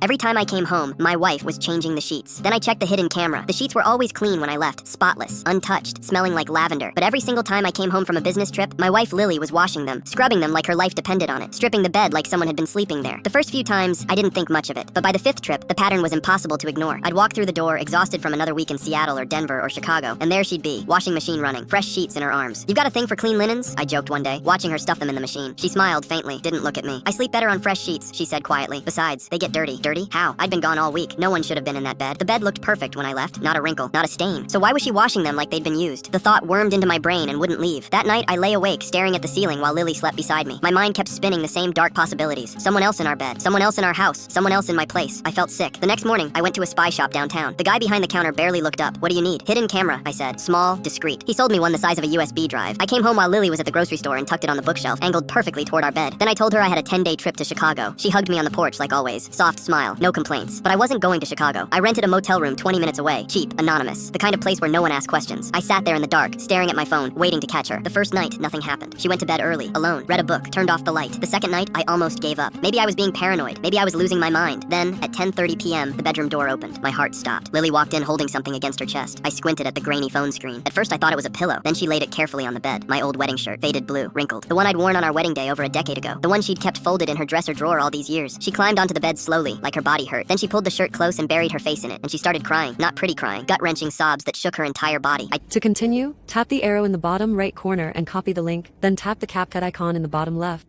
Every time I came home, my wife was changing the sheets. Then I checked the hidden camera. The sheets were always clean when I left, spotless, untouched, smelling like lavender. But every single time I came home from a business trip, my wife Lily was washing them, scrubbing them like her life depended on it, stripping the bed like someone had been sleeping there. The first few times, I didn't think much of it. But by the fifth trip, the pattern was impossible to ignore. I'd walk through the door, exhausted from another week in Seattle or Denver or Chicago, and there she'd be, washing machine running, fresh sheets in her arms. "You've got a thing for clean linens?" I joked one day, watching her stuff them in the machine. She smiled faintly, didn't look at me. "I sleep better on fresh sheets," she said quietly. "Besides, they get dirty." Dirty? How? I'd been gone all week. No one should have been in that bed. The bed looked perfect when I left. Not a wrinkle, not a stain. So why was she washing them like they'd been used? The thought wormed into my brain and wouldn't leave. That night, I lay awake, staring at the ceiling while Lily slept beside me. My mind kept spinning the same dark possibilities. Someone else in our bed. Someone else in our house. Someone else in my place. I felt sick. The next morning, I went to a spy shop downtown. The guy behind the counter barely looked up. "What do you need?" "Hidden camera," I said. "Small, discreet." He sold me one the size of a USB drive. I came home while Lily was at the grocery store and tucked it on the bookshelf, angled perfectly toward our bed. Then I told her I had a 10-day trip to Chicago. She hugged me on the porch like always. Soft smile. No complaints. But I wasn't going to Chicago. I rented a motel room 20 minutes away. Cheap, anonymous. The kind of place where no one asked questions. I sat there in the dark, staring at my phone, waiting to catch her. The first night, nothing happened. She went to bed early, alone, read a book, turned off the light. The second night, I almost gave up. Maybe I was being paranoid. Maybe I was losing my mind. Then, at 10:30 p.m., the bedroom door opened. My heart stopped. Lily walked in holding something against her chest. I squinted at the grainy phone screen. At first, I thought it was a pillow. Then she laid it carefully on the bed. My old wedding shirt, faded blue, wrinkled. The one I'd worn on our wedding day over a decade ago. The one she'd kept folded in her dresser drawer all these years. She climbed onto the bed slowly, like her body hurt. Then she pulled the shirt close and buried her face in it. And she started crying. Not pretty crying. Gut-wrenching sobs that shook her entire body. To continue, tap the arrow in the bottom right corner and copy the link, then tap the CapCut icon in the bottom left.